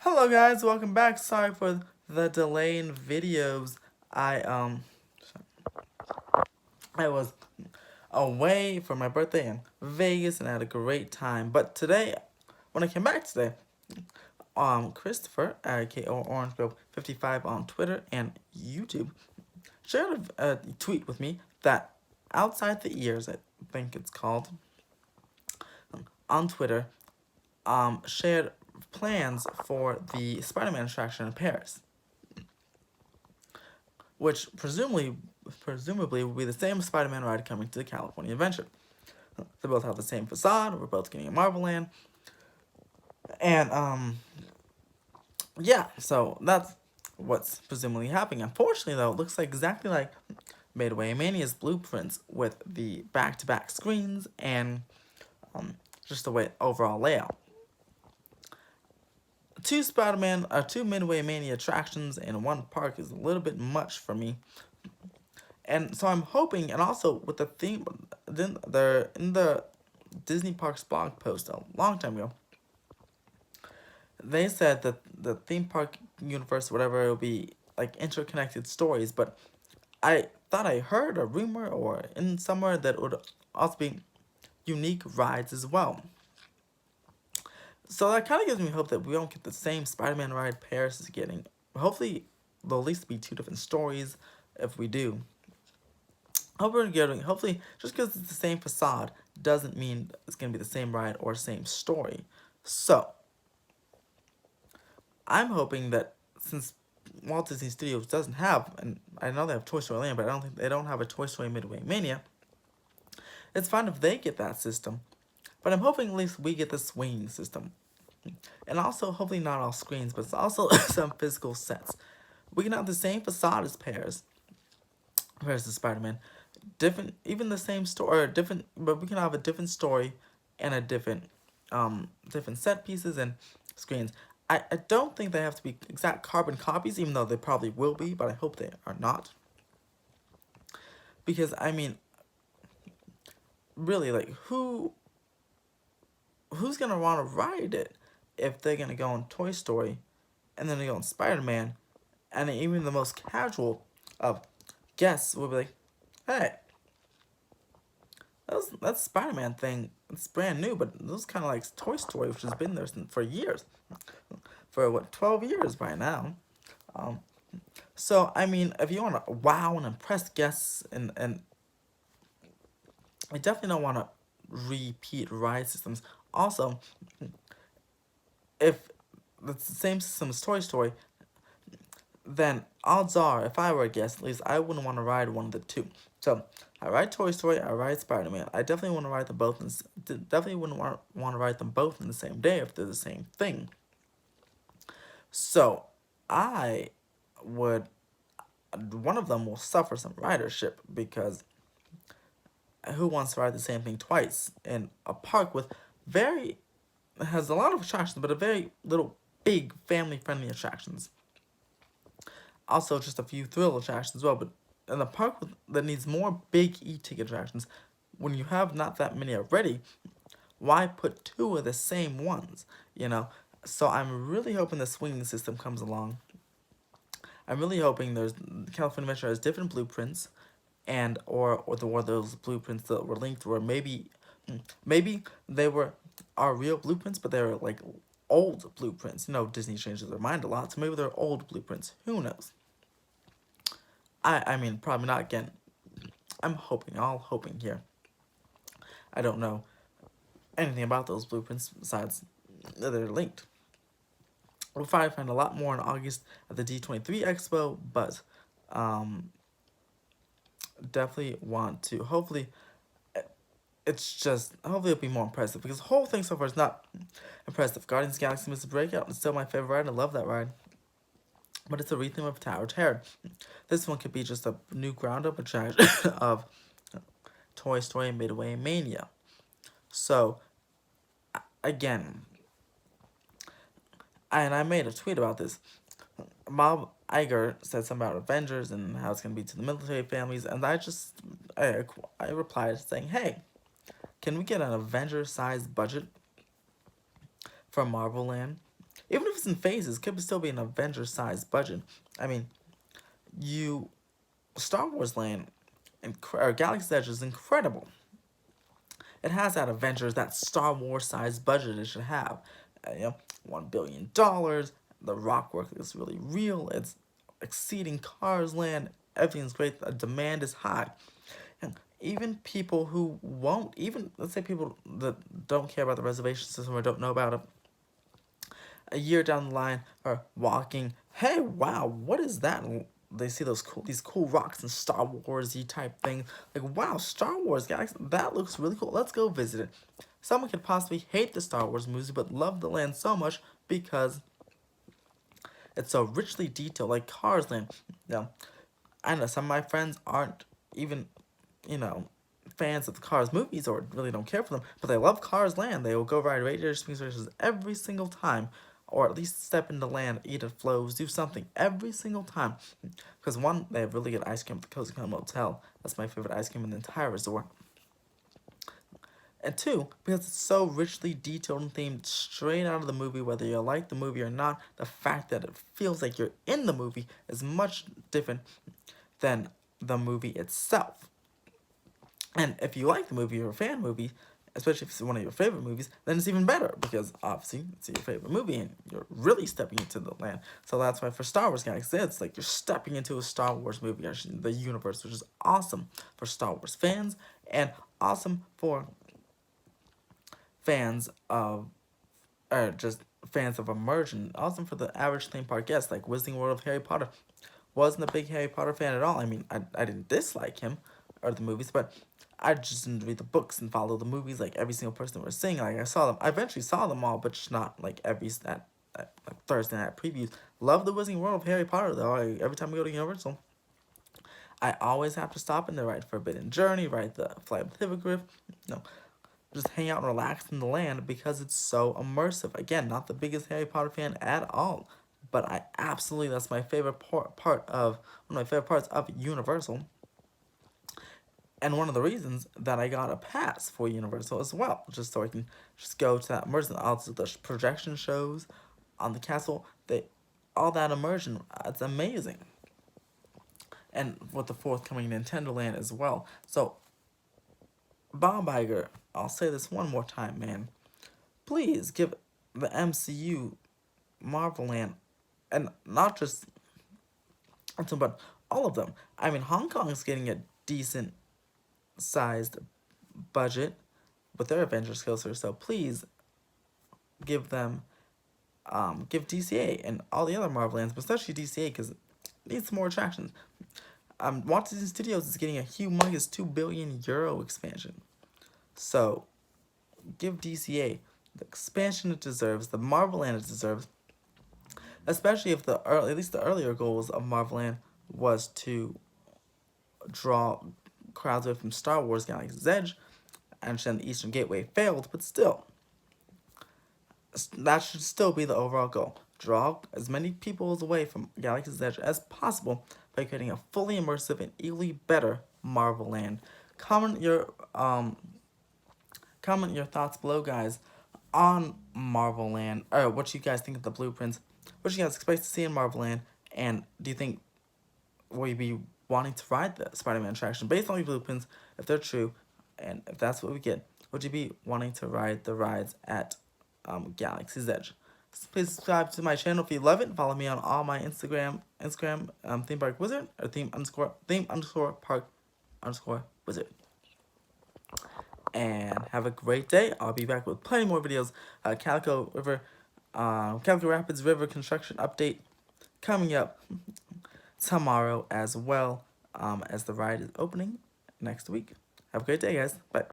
Hello guys, welcome back. Sorry for the delay in videos. I was away for my birthday in Vegas and I had a great time. But today, when I came back today, Christopher, aka Orange Grove 55 on Twitter and YouTube, shared a tweet with me that outside the ears, I think it's called, on Twitter, shared plans for the Spider-Man attraction in Paris, which presumably will be the same Spider-Man ride coming to the California Adventure. They both have the same facade. We're both getting a Marvel Land, and yeah. So that's what's presumably happening. Unfortunately, though, it looks like exactly like Midway Mania's blueprints with the back-to-back screens and just the way overall layout. Two Midway Mania attractions in one park is a little bit much for me. And so I'm hoping, and also with the theme, then they're in the Disney Parks blog post a long time ago. They said that the theme park universe, whatever, it will be like interconnected stories. But I thought I heard a rumor or in somewhere that it would also be unique rides as well. So that kind of gives me hope that we don't get the same Spider-Man ride Paris is getting. Hopefully, there'll at least be two different stories if we do. Hopefully, just because it's the same facade doesn't mean it's going to be the same ride or same story. So, I'm hoping that since Walt Disney Studios doesn't have, and I know they have Toy Story Land, but I don't think they don't have a Toy Story Midway Mania, it's fine if they get that system. But I'm hoping at least we get the swinging system. And also, hopefully not all screens, but it's also some physical sets. We can have the same facade as Paris and Spider-Man. Different, even the same story, or different, but we can have a different story and a different set pieces and screens. I don't think they have to be exact carbon copies, even though they probably will be, but I hope they are not. Because, I mean, really, like, who's gonna want to ride it if they're gonna go on Toy Story and then they go on Spider-Man, and even the most casual of guests will be like, hey, that's Spider-Man thing. It's brand new, but it was kind of like Toy Story, which has been there for years, for what 12 years by now. Um, so I mean, if you want to wow and impress guests, and I definitely don't want to repeat ride systems. Also, if it's the same system as Toy Story, then odds are, if I were a guest, at least I wouldn't want to ride one of the two. So I ride Toy Story, I ride Spider Man. I definitely want to ride them both. Definitely wouldn't want to ride them both in the same day if they're the same thing. So I would. One of them will suffer some ridership because who wants to ride the same thing twice in a park with very has a lot of attractions, but a very little big family friendly attractions. Also, just a few thrill attractions as well. But in a park that needs more big e-ticket attractions, when you have not that many already, why put two of the same ones? You know. So I'm really hoping the swinging system comes along. I'm really hoping there's California Adventure has different blueprints, and or those blueprints that were linked, or maybe they were are real blueprints, but they're like old blueprints. You know, Disney changes their mind a lot, so maybe they're old blueprints. Who knows? I mean, probably not again. All hoping here. I don't know anything about those blueprints besides that they're linked. We'll probably find a lot more in August at the D23 Expo, but definitely want to. Hopefully, hopefully it'll be more impressive because the whole thing so far is not impressive. Guardians of the Galaxy Mr. Breakout is still my favorite ride. I love that ride. But it's a retheme of Tower of Terror. This one could be just a new ground up attraction of Toy Story Midway Mania. So, again, and I made a tweet about this. Bob Iger said something about Avengers and how it's going to be to the military families, and I replied saying, hey, can we get an Avenger-sized budget for Marvel Land? Even if it's in phases, could still be an Avengers-sized budget. I mean, you Star Wars Land or Galaxy's Edge is incredible. It has that Avengers, that Star Wars sized budget it should have. $1 billion. The rock work is really real. It's exceeding Cars Land. Everything's great. The demand is high. And even people who won't, even let's say people that don't care about the reservation system or don't know about it, a year down the line are walking, hey, wow, what is that? And they see these cool rocks and Star Warsy type thing. Like, wow, Star Wars Galaxy, that looks really cool. Let's go visit it. Someone could possibly hate the Star Wars movies, but love the land so much because it's so richly detailed, like Cars Land. I know some of my friends aren't even, you know, fans of the Cars movies or really don't care for them, but they love Cars Land. They will go ride Radiator Springs races every single time, or at least step into land, eat at flows, do something every single time. Because one, they have really good ice cream at the Cozy Corner Motel. That's my favorite ice cream in the entire resort. And two, because it's so richly detailed and themed straight out of the movie, whether you like the movie or not, the fact that it feels like you're in the movie is much different than the movie itself. And if you like the movie or a fan movie, especially if it's one of your favorite movies, then it's even better because obviously it's your favorite movie and you're really stepping into the land. So that's why for Star Wars guys, it's like you're stepping into a Star Wars movie, actually, the universe, which is awesome for Star Wars fans and awesome for fans of, or just fans of immersion. Awesome for the average theme park guest, like Wizarding World of Harry Potter. Wasn't a big Harry Potter fan at all. I mean, I didn't dislike him or the movies, but I just didn't read the books and follow the movies like every single person was saying. Like I saw them, I eventually saw them all, but just not like like Thursday night previews. Love the Wizarding World of Harry Potter though. Every time we go to Universal, I always have to stop in there, ride Forbidden Journey, ride the Flight of the Hippogriff. No, just hang out and relax in the land because it's so immersive. Again, not the biggest Harry Potter fan at all, but I absolutely, that's my favorite part of one of my favorite parts of Universal, and one of the reasons that I got a pass for Universal as well, just so I can just go to that immersion. Also, the projection shows on the castle, all that immersion, it's amazing. And with the forthcoming Nintendo Land as well. So, Bob Iger, I'll say this one more time, man. Please give the MCU Marvel Land, and not just but all of them. I mean, Hong Kong is getting a decent sized budget with their Avengers closer, so please give them, give DCA and all the other Marvel lands, but especially DCA because it needs more attractions. Walt Disney Studios is getting a humongous €2 billion expansion, so give DCA the expansion it deserves, the Marvel land it deserves, especially if at least the earlier goals of Marvel Land was to draw crowds away from Star Wars Galaxy's Edge. I understand the Eastern Gateway failed, but still, that should still be the overall goal. Draw as many people away from Galaxy's Edge as possible by creating a fully immersive and equally better Marvel Land. Comment your comment your thoughts below, guys, on Marvel Land, or what you guys think of the blueprints. What you guys expect to see in Marvel Land, and do you think will you be wanting to ride the Spider-Man attraction based on your blueprints, if they're true, and if that's what we get? Would you be wanting to ride the rides at Galaxy's Edge? So please subscribe to my channel if you love it. Follow me on all my Instagram, theme park wizard, or theme underscore park underscore wizard. And have a great day. I'll be back with plenty more videos. Calico Rapids River construction update coming up tomorrow as well, as the ride is opening next week. Have a great day, guys. Bye.